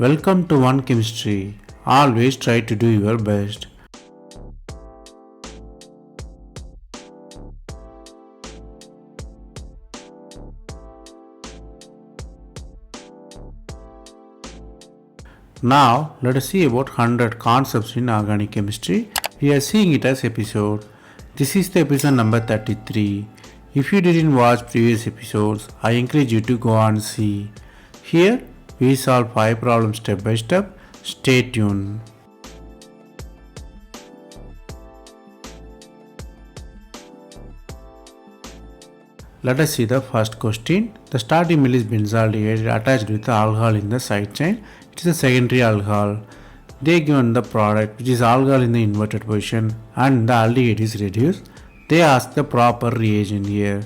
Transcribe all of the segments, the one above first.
Welcome to One Chemistry. Always try to do your best. Now, let us see about 100 concepts in organic chemistry. We are seeing it as episode. This is the episode number 33. If you didn't watch previous episodes, I encourage you to go and see. Here, we solve 5 problems step by step. Stay tuned. Let us see the first question. The starting middle is benzaldehyde attached with the alcohol in the side chain. It is a secondary alcohol. They given the product which is alcohol in the inverted position and the aldehyde is reduced. They ask the proper reagent here.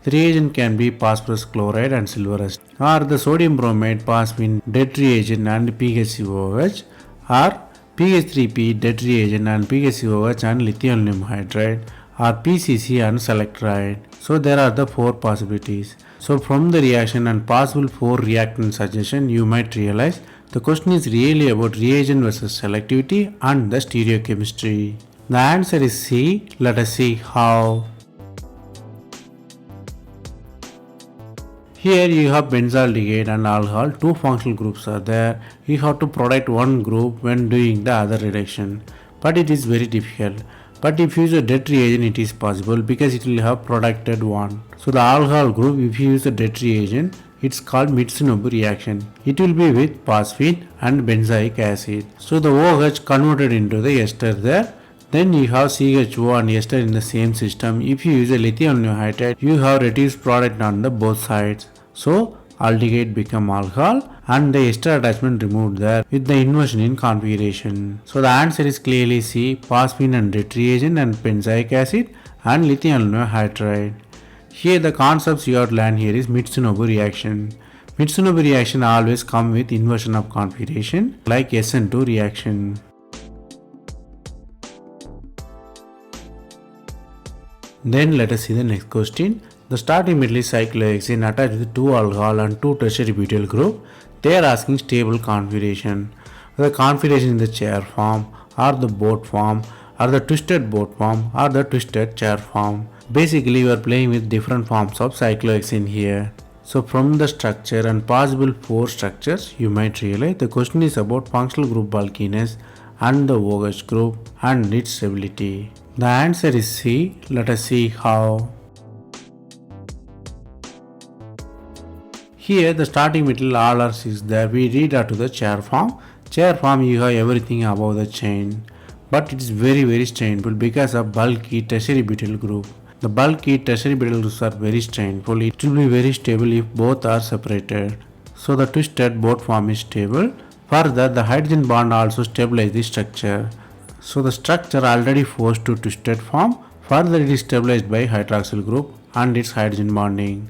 The reagent can be phosphorus chloride and silver acid, or the sodium bromide phosphine dead reagent and PHCOH, or PH3P dead reagent and PHCOH and lithium aluminum hydride, or PCC and selectride. So there are the 4 possibilities. So from the reaction and possible 4 reactant suggestion, you might realize the question is really about reagent versus selectivity and the stereochemistry. The answer is C. Let us see how. Here you have benzaldehyde and alcohol, 2 functional groups are there. You have to product one group when doing the other reduction, but it is very difficult. But if you use a dead reagent, it is possible because it will have producted one. So the alcohol group, if you use a dead reagent, it's called Mitsunobu reaction. It will be with phosphine and benzoic acid. So the OH converted into the ester there. Then you have CHO and ester in the same system. If you use a lithium aluminum hydride, you have reduced product on the both sides. So aldehyde become alcohol and the ester attachment removed there with the inversion in configuration. So the answer is clearly C. Phosphine and dead reagent and benzoic acid and lithium aluminum hydride. Here the concepts you have learned here is Mitsunobu reaction. Mitsunobu reaction always come with inversion of configuration like SN2 reaction. Then let us see the next question. The starting middle is cyclohexane attached with 2 alcohol and 2 tertiary butyl group. They are asking stable configuration. The configuration in the chair form or the boat form or the twisted boat form or the twisted chair form. Basically you are playing with different forms of cyclohexane here. So from the structure and possible 4 structures, you might realize the question is about functional group bulkiness and the OH group and its stability. The answer is C. Let us see how. Here the starting middle RRC is there. We read out to the chair form. Chair form you have everything above the chain. But it is very strainful because of bulky tertiary butyl group. The bulky tertiary butyl groups are very strainful. It will be very stable if both are separated. So the twisted boat form is stable. Further, the hydrogen bond also stabilizes the structure. So the structure already forced to twisted form. Further it is stabilized by hydroxyl group and its hydrogen bonding.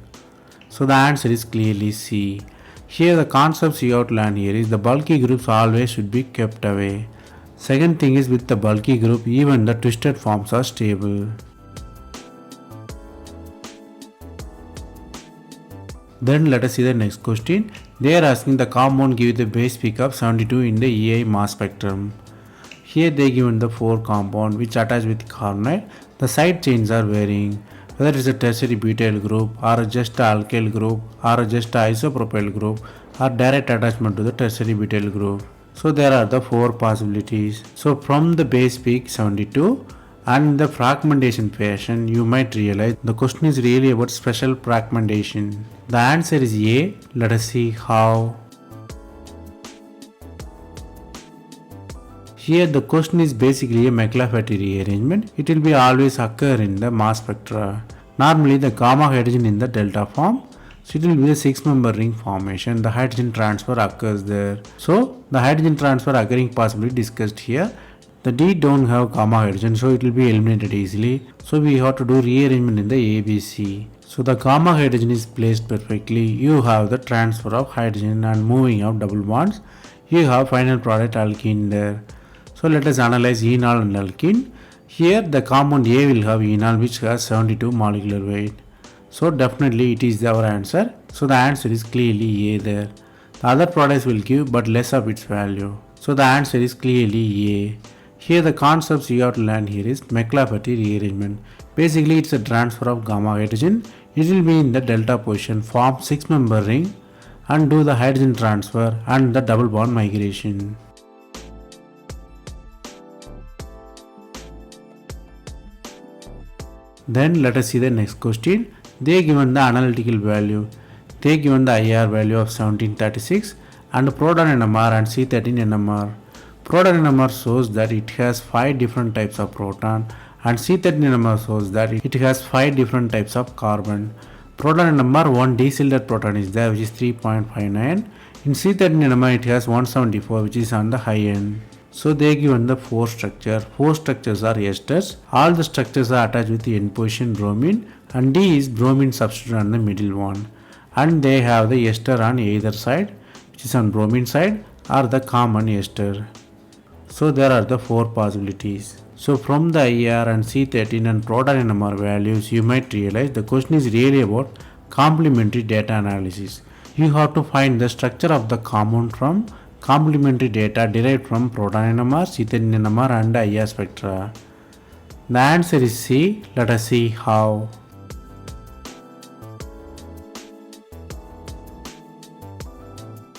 So the answer is clearly C. Here the concepts you outline here is the bulky groups always should be kept away. Second thing is with the bulky group even the twisted forms are stable. Then let us see the next question. They are asking the compound give the base peak of 72 in the EI mass spectrum. Here they given the 4 compound which attach with carbonate. The side chains are varying. Whether it is a tertiary butyl group or just an alkyl group or just an isopropyl group or direct attachment to the tertiary butyl group. So there are the 4 possibilities. So from the base peak 72 and the fragmentation fashion, you might realize the question is really about special fragmentation. The answer is A. Let us see how. Here the question is basically a McLafferty rearrangement. It will be always occur in the mass spectra. Normally the gamma hydrogen in the delta form. So it will be a 6-member ring formation. The hydrogen transfer occurs there. So the hydrogen transfer occurring possibly discussed here. The D don't have gamma hydrogen, so it will be eliminated easily. So we have to do rearrangement in the ABC. So the gamma hydrogen is placed perfectly. You have the transfer of hydrogen and moving of double bonds. You have final product alkene there. So let us analyze enol and alkene. Here the compound A will have enol which has 72 molecular weight. So definitely it is our answer. So the answer is clearly A there. The other products will give but less of its value. So the answer is clearly A. Here the concepts you have to learn here is McLafferty rearrangement. Basically it's a transfer of gamma hydrogen. It will be in the delta position, form 6-member ring and do the hydrogen transfer and the double bond migration. Then let us see the next question. They given the analytical value. They given the IR value of 1736 and proton NMR and C13 NMR. Proton NMR shows that it has 5 different types of proton and C13 NMR shows that it has 5 different types of carbon. Proton NMR 1 decelerated proton is there which is 3.59. In C13 NMR it has 174 which is on the high end. So they given the 4 structure. 4 structures are esters. All the structures are attached with the end position bromine and D is bromine substitute on the middle one. And they have the ester on either side which is on bromine side or the common ester. So there are the 4 possibilities. So from the IR and C13 and proton NMR values you might realize the question is really about complementary data analysis. You have to find the structure of the compound from complementary data derived from proton NMR, C13 NMR and IR spectra. The answer is C. Let us see how.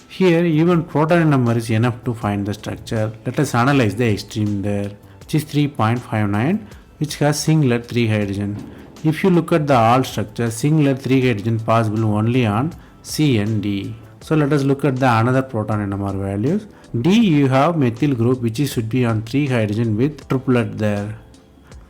Here even proton NMR is enough to find the structure. Let us analyze the extreme there which is 3.59 which has singlet 3 hydrogen. If you look at the all structure, singlet 3 hydrogen possible only on C and D. So let us look at the another proton NMR values. D you have methyl group which should be on 3 hydrogen with triplet there.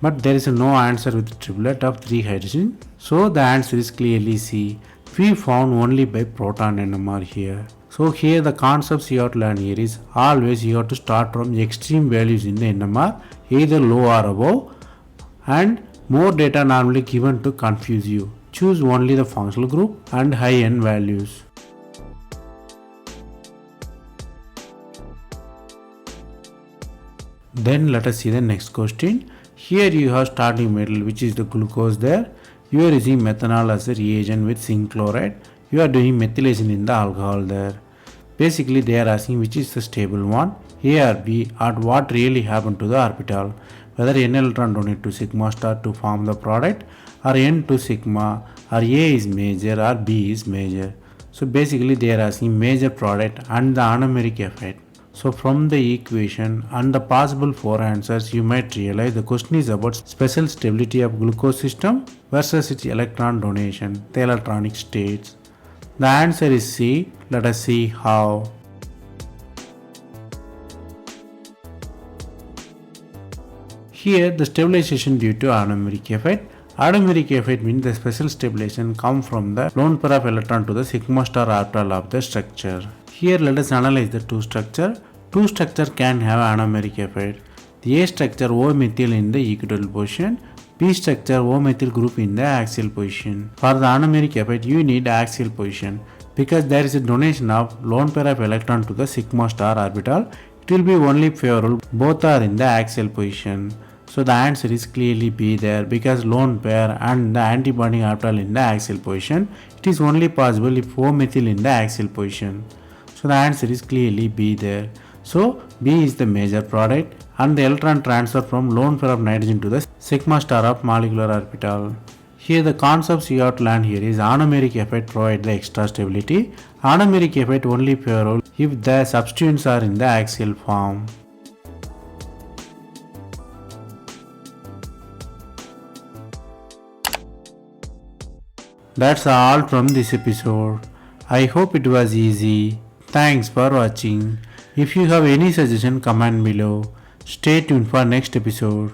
But there is no answer with triplet of 3 hydrogen. So the answer is clearly C. We found only by proton NMR here. So here the concepts you have to learn here is always you have to start from extreme values in the NMR either low or above and more data normally given to confuse you. Choose only the functional group and high end values. Then let us see the next question. Here you have starting metal which is the glucose there. You are using methanol as a reagent with zinc chloride. You are doing methylation in the alcohol there. Basically they are asking which is the stable one, A or B, or what really happened to the orbital. Whether n electron donate to sigma star to form the product or n to sigma or A is major or B is major. So basically they are asking major product and the anomeric effect. So from the equation and the possible 4 answers you might realize the question is about special stability of glucose system versus its electron donation, the electronic states. The answer is C. Let us see how. Here the stabilization due to anomeric effect. Anomeric effect means the special stabilization comes from the lone pair of electron to the sigma star orbital of the structure. Here let us analyze the 2 structure. 2 structure can have anomeric effect. The A structure O methyl in the equatorial position, B structure O methyl group in the axial position. For the anomeric effect you need axial position because there is a donation of lone pair of electron to the sigma star orbital. It will be only favorable both are in the axial position. So the answer is clearly B there because lone pair and the antibonding orbital in the axial position. It is only possible if O methyl in the axial position. So the answer is clearly B there. So B is the major product and the electron transfer from lone pair of nitrogen to the sigma star of molecular orbital. Here the concepts you have to learn here is anomeric effect provide the extra stability. Anomeric effect only favorable if the substituents are in the axial form. That's all from this episode. I hope it was easy. Thanks for watching. If you have any suggestion, comment below. Stay tuned for next episode.